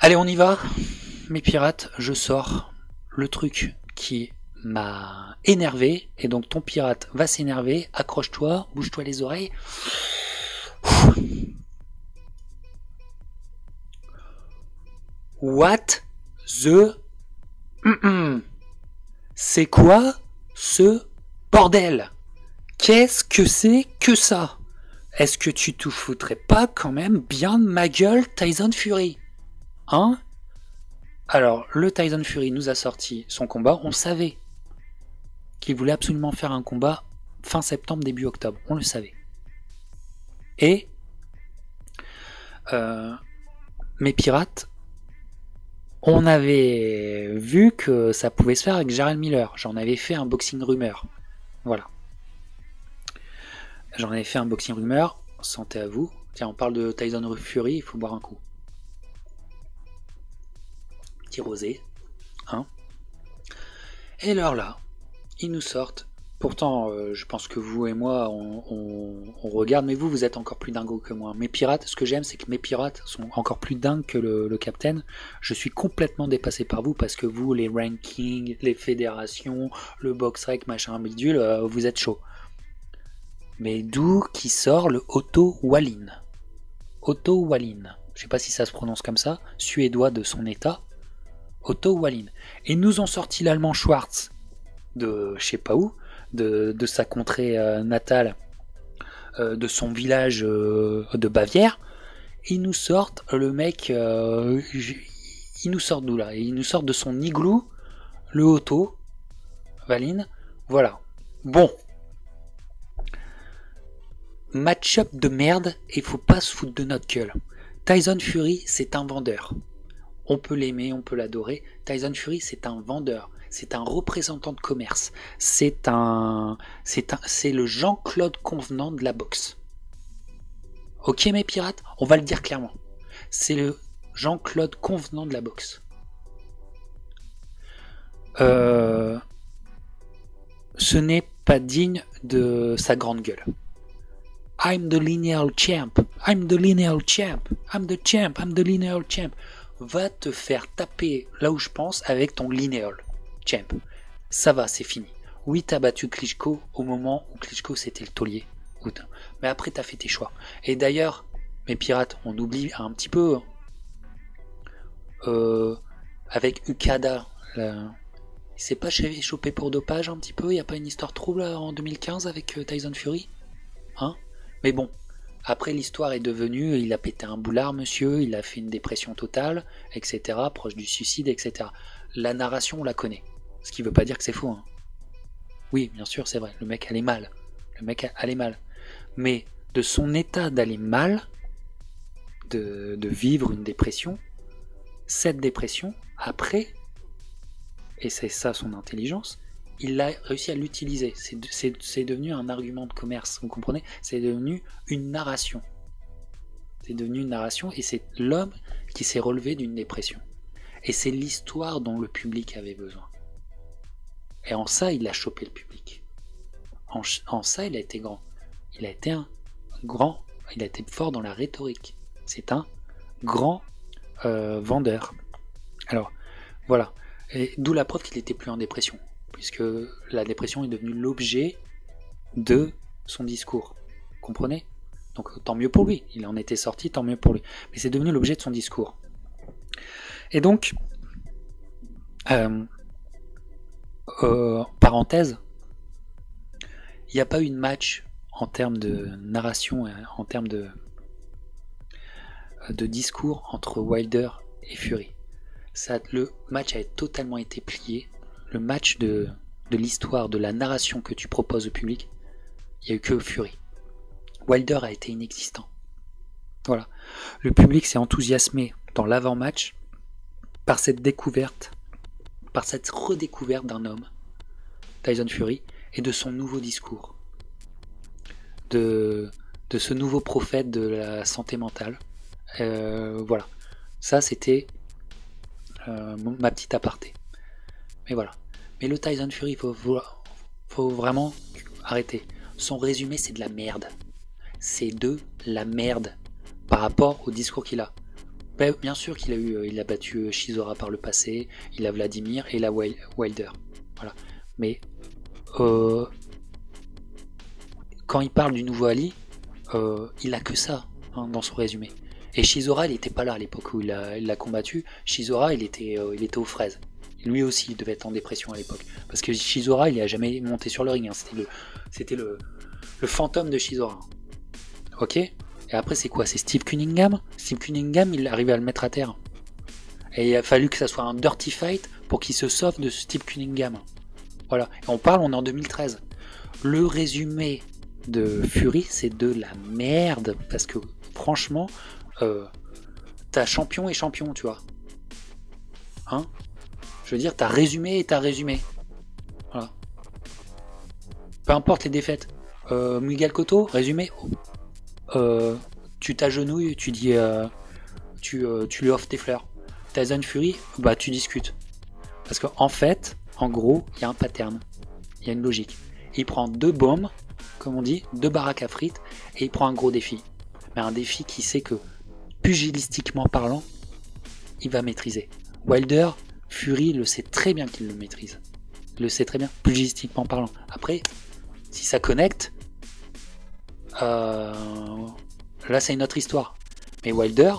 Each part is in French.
Allez, on y va. Mes pirates, je sors le truc qui m'a énervé. Et donc ton pirate va s'énerver. Accroche-toi, bouge-toi les oreilles. What the... C'est quoi ce bordel? Qu'est-ce que c'est que ça? Est-ce que tu te foutrais pas quand même bien de ma gueule, Tyson Fury? Hein? Alors, le Tyson Fury nous a sorti son combat. On savait qu'il voulait absolument faire un combat fin septembre, début octobre. On le savait. Et mes pirates, on avait vu que ça pouvait se faire avec Jarrell Miller. J'en avais fait un boxing rumeur. Voilà. J'en avais fait un boxing rumeur. Santé à vous. Tiens, on parle de Tyson Fury, il faut boire un coup. Petit rosé. Hein. Et alors là, ils nous sortent. Pourtant, je pense que vous et moi, on regarde, mais vous êtes encore plus dingo que moi. Mes pirates, ce que j'aime, c'est que mes pirates sont encore plus dingues que le Captain. Je suis complètement dépassé par vous, parce que vous, les rankings, les fédérations, le box-rec, machin bidule, vous êtes chaud. Mais d'où qui sort le Otto Wallin? Otto Wallin. Je sais pas si ça se prononce comme ça, suédois de son état. Otto Wallin. Et nous ont sorti l'allemand Schwarz de je sais pas où, de sa contrée natale, de son village de Bavière. Ils nous sortent le mec, ils nous sortent d'où là? Ils nous sortent de son igloo, le Otto Wallin. Voilà. Bon. Match-up de merde, et faut pas se foutre de notre gueule. Tyson Fury, c'est un vendeur. On peut l'aimer, on peut l'adorer. Tyson Fury, c'est un vendeur. C'est un représentant de commerce. C'est le Jean-Claude Convenant de la boxe. Ok mes pirates, on va le dire clairement. C'est le Jean-Claude Convenant de la boxe. Ce n'est pas digne de sa grande gueule. I'm the lineal champ. I'm the lineal champ. I'm the champ. I'm the lineal champ. Va te faire taper là où je pense avec ton lineal champ. Ça va, c'est fini. Oui, t'as battu Klitschko au moment où Klitschko c'était le taulier. Mais après, t'as fait tes choix. Et d'ailleurs, mes pirates, on oublie un petit peu avec Ukada. Il s'est pas chopé pour dopage un petit peu? Y a pas une histoire trouble en 2015 avec Tyson Fury? Hein? Mais bon, après l'histoire est devenue, il a pété un boulard monsieur, il a fait une dépression totale, etc., proche du suicide, etc. La narration, on la connaît. Ce qui veut pas dire que c'est faux. Hein. Oui, bien sûr, c'est vrai, le mec allait mal. Le mec allait mal. Mais de son état d'aller mal, de vivre une dépression, cette dépression, après, et c'est ça son intelligence, il a réussi à l'utiliser. C'est devenu un argument de commerce, vous comprenez? C'est devenu une narration. C'est devenu une narration et c'est l'homme qui s'est relevé d'une dépression. Et c'est l'histoire dont le public avait besoin. Et en ça, il a chopé le public. En ça, il a été grand. Il a été un grand, il a été fort dans la rhétorique. C'est un grand vendeur. Alors, voilà. Et d'où la preuve qu'il n'était plus en dépression. Puisque la dépression est devenue l'objet de son discours. Vous comprenez? Donc tant mieux pour lui, il en était sorti, tant mieux pour lui. Mais c'est devenu l'objet de son discours. Et donc, parenthèse, il n'y a pas eu de match en termes de narration, en termes de discours entre Wilder et Fury. Le match a totalement été plié. Le match de l'histoire, de la narration que tu proposes au public, il n'y a eu que Fury. Wilder a été inexistant. Voilà. Le public s'est enthousiasmé dans l'avant-match par cette découverte, par cette redécouverte d'un homme, Tyson Fury, et de son nouveau discours, de ce nouveau prophète de la santé mentale. Voilà. Ça, c'était ma petite aparté. Mais voilà. Mais le Tyson Fury, faut vraiment arrêter. Son résumé, c'est de la merde. C'est de la merde par rapport au discours qu'il a. Ben, bien sûr qu'il a eu, il a battu Chisora par le passé, il a Vladimir et il a Wilder. Voilà. Mais quand il parle du nouveau Ali, il a que ça hein, dans son résumé. Et Chisora, il n'était pas là à l'époque où il l'a combattu. Chisora, il était aux fraises. Lui aussi, il devait être en dépression à l'époque. Parce que Chisora, il n'a jamais monté sur le ring. Hein. C'était le fantôme de Chisora. Ok. Et après, c'est quoi? C'est Steve Cunningham. Steve Cunningham, il arrivait à le mettre à terre. Et il a fallu que ça soit un dirty fight pour qu'il se sauve de Steve Cunningham. Voilà. Et on est en 2013. Le résumé de Fury, c'est de la merde. Parce que, franchement, t'as champion et champion, tu vois. Hein? Je veux dire, t'as résumé et t'as résumé. Voilà. Peu importe les défaites. Miguel Cotto, résumé. Tu t'agenouilles, tu dis, tu lui offres tes fleurs. Tyson Fury, bah tu discutes. Parce qu'en fait, en gros, il y a un pattern. Il y a une logique. Il prend 2 bombes, comme on dit, 2 baraques à frites, et il prend un gros défi. Mais un défi qui sait que, pugilistiquement parlant, il va maîtriser. Wilder, Fury le sait très bien qu'il le maîtrise. Il le sait très bien, pugilistiquement parlant. Après, si ça connecte, là c'est une autre histoire. Mais Wilder,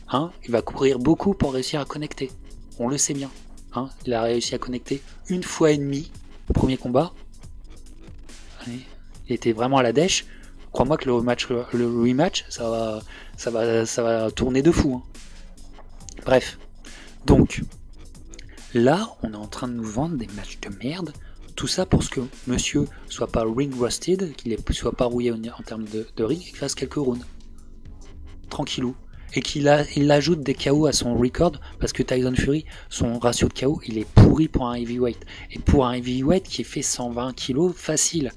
hein, il va courir beaucoup pour réussir à connecter. On le sait bien. Hein, il a réussi à connecter 1 fois et demie au premier combat. Il était vraiment à la dèche. Crois-moi que le rematch, ça va tourner de fou. Hein. Bref. Donc, là, on est en train de nous vendre des matchs de merde. Tout ça pour que monsieur soit pas ring rusted, qu'il soit pas rouillé en termes de ring et qu'il fasse quelques rounds. Tranquillou. Et il ajoute des KO à son record parce que Tyson Fury, son ratio de KO, il est pourri pour un heavyweight. Et pour un heavyweight qui fait 120 kg facile.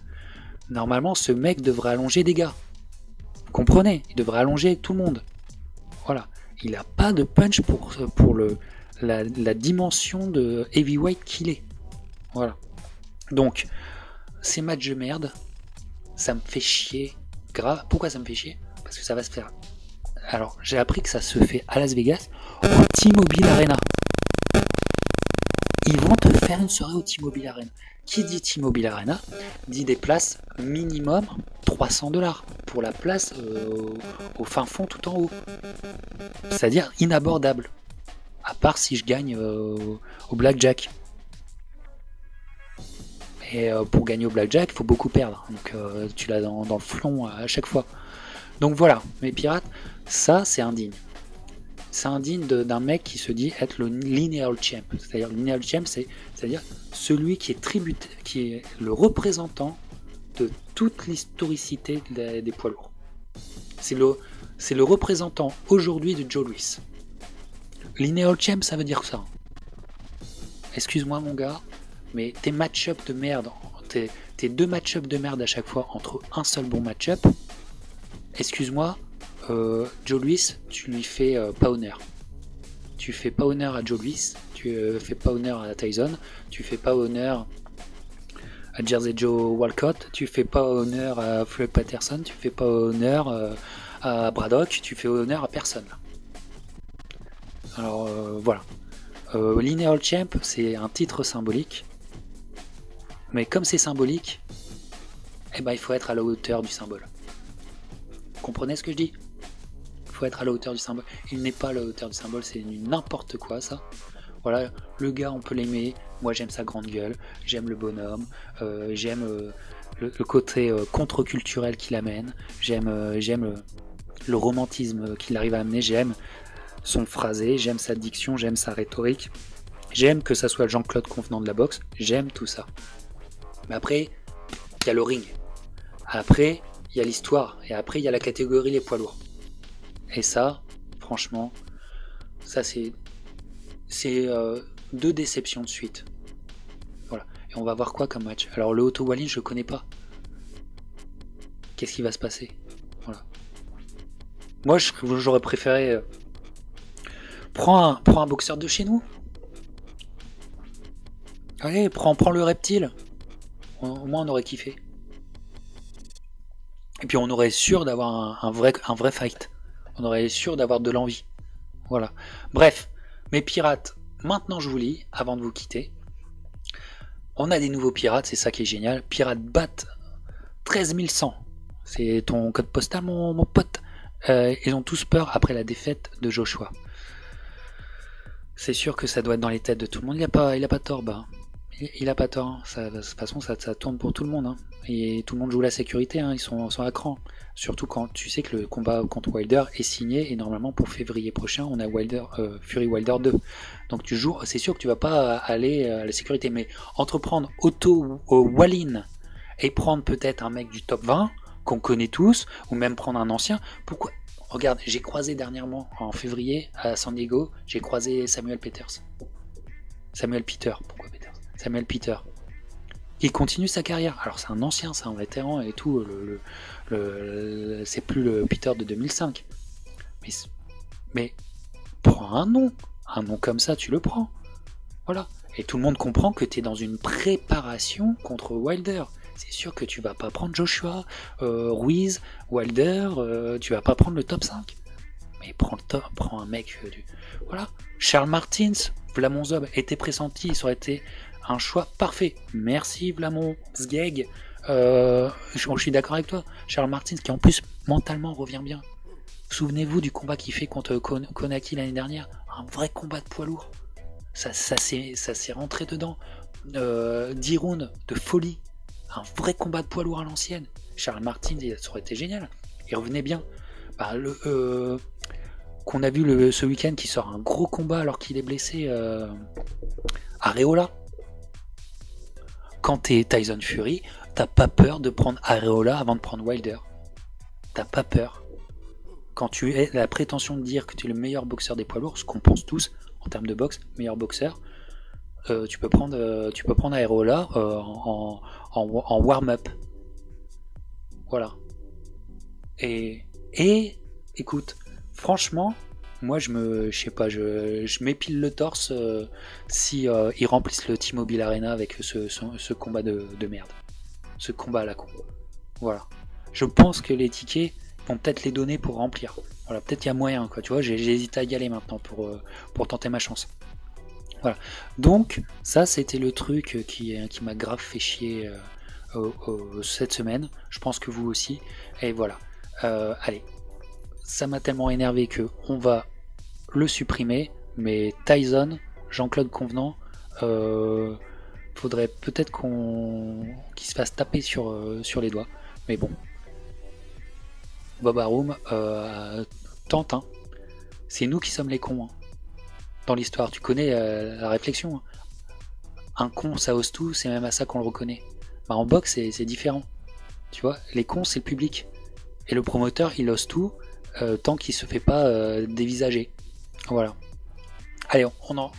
Normalement, ce mec devrait allonger des gars. Vous comprenez? Il devrait allonger tout le monde. Voilà. Il n'a pas de punch pour la dimension de heavyweight qu'il est. Voilà. Donc, ces matchs de merde, ça me fait chier. Grave. Pourquoi ça me fait chier? Parce que ça va se faire. Alors, j'ai appris que ça se fait à Las Vegas, au T-Mobile Arena. Ils vont te faire une soirée au T-Mobile Arena. Qui dit T-Mobile Arena dit des places minimum $300 pour la place au fin fond tout en haut. C'est-à-dire inabordable. À part si je gagne au blackjack. Et pour gagner au blackjack, il faut beaucoup perdre. Donc tu l'as dans le flanc à chaque fois. Donc voilà, mes pirates, ça c'est indigne. C'est indigne d'un mec qui se dit être le lineal champ. C'est-à-dire le lineal champ, c'est-à-dire celui qui est le représentant de toute l'historicité des poids lourds. C'est le représentant aujourd'hui de Joe Louis. Lineal champ, ça veut dire ça. Excuse-moi mon gars, mais tes match-up de merde, tes 2 match-up de merde à chaque fois entre un seul bon match-up, excuse-moi, Joe Louis, tu lui fais pas honneur. Tu fais pas honneur à Joe Louis, tu fais pas honneur à Tyson, tu fais pas honneur à Jersey Joe Walcott, tu fais pas honneur à Floyd Patterson, tu fais pas honneur à Braddock, tu fais honneur à personne. Alors voilà. Lineal Champ, c'est un titre symbolique. Mais comme c'est symbolique, eh ben, il faut être à la hauteur du symbole. Vous comprenez ce que je dis? Il faut être à la hauteur du symbole. Il n'est pas à la hauteur du symbole, c'est n'importe quoi ça. Voilà, le gars on peut l'aimer, moi j'aime sa grande gueule, j'aime le bonhomme, j'aime le côté contre-culturel qu'il amène, j'aime le romantisme qu'il arrive à amener, j'aime son phrasé, j'aime sa diction, j'aime sa rhétorique, j'aime que ça soit Jean-Claude Convenant de la boxe, j'aime tout ça. Mais après, il y a le ring, après il y a l'histoire, et après il y a la catégorie les poids lourds. Et ça, franchement, ça c'est 2 déceptions de suite. Voilà. Et on va voir quoi comme match. Alors le Otto Wallin, je connais pas. Qu'est-ce qui va se passer? Voilà. Moi, j'aurais préféré prends un boxeur de chez nous. Allez, prends le reptile. Au moins, on aurait kiffé. Et puis, on aurait sûr d'avoir un vrai fight. On aurait sûr d'avoir de l'envie. Voilà. Bref, mes pirates, maintenant je vous lis, avant de vous quitter. On a des nouveaux pirates, c'est ça qui est génial. Pirate Bat 13100. C'est ton code postal, mon pote. Ils ont tous peur après la défaite de Joshua. C'est sûr que ça doit être dans les têtes de tout le monde. Il a pas tort, bah. Il a pas tort. Hein. De toute façon, ça tourne pour tout le monde. Hein. Et tout le monde joue la sécurité. Hein. Ils sont à cran. Surtout quand tu sais que le combat contre Wilder est signé. Et normalement, pour février prochain, on a Fury Wilder 2. Donc tu joues. C'est sûr que tu vas pas aller à la sécurité. Mais entreprendre Otto Wallin et prendre peut-être un mec du top 20 qu'on connaît tous. Ou même prendre un ancien. Pourquoi? Regarde, j'ai croisé dernièrement, en février, à San Diego, j'ai croisé Samuel Peter. Pourquoi Peters? Samuel Peter. Il continue sa carrière. Alors c'est un ancien, c'est un vétéran et tout. C'est plus le Peter de 2005. Mais prends un nom. Un nom comme ça, tu le prends. Voilà. Et tout le monde comprend que tu es dans une préparation contre Wilder. C'est sûr que tu vas pas prendre Joshua, Ruiz, Wilder, tu vas pas prendre le top 5. Mais prends un mec voilà. Charles Martins, Vlamon Zob était pressenti, ça aurait été un choix parfait. Merci Vlamon Zgeg. Je suis d'accord avec toi. Charles Martins qui en plus mentalement revient bien. Souvenez-vous du combat qu'il fait contre Konaki l'année dernière. Un vrai combat de poids lourd. Ça s'est rentré dedans. 10 rounds de folie. Un vrai combat de poids lourd à l'ancienne. Charles Martins, ça aurait été génial. Il revenait bien. Qu'on a vu ce week-end qui sort un gros combat alors qu'il est blessé Areola. Quand t'es Tyson Fury, t'as pas peur de prendre Areola avant de prendre Wilder. T'as pas peur. Quand tu as la prétention de dire que tu es le meilleur boxeur des poids lourds, ce qu'on pense tous en termes de boxe, meilleur boxeur, tu peux prendre Areola en warm-up. Voilà. Et écoute, franchement, moi je m'épile le torse si ils remplissent le T-Mobile Arena avec ce combat de merde. Ce combat à la con. Voilà. Je pense que les tickets vont peut-être les donner pour remplir. Voilà, peut-être il y a moyen, quoi. Tu vois, j'ai hésité à y aller maintenant pour tenter ma chance. Voilà. Donc, ça c'était le truc qui m'a grave fait chier cette semaine. Je pense que vous aussi. Et voilà. Allez. Ça m'a tellement énervé que on va le supprimer. Mais Tyson, Jean-Claude Convenant, faudrait peut-être qu'il se fasse taper sur les doigts. Mais bon. Bob Arum tente. Hein. C'est nous qui sommes les cons. Hein. Dans l'histoire, tu connais la réflexion. Hein. Un con, ça ose tout, c'est même à ça qu'on le reconnaît. Bah, en boxe, c'est différent. Tu vois, les cons, c'est le public. Et le promoteur, il ose tout tant qu'il se fait pas dévisager. Voilà. Allez, on en...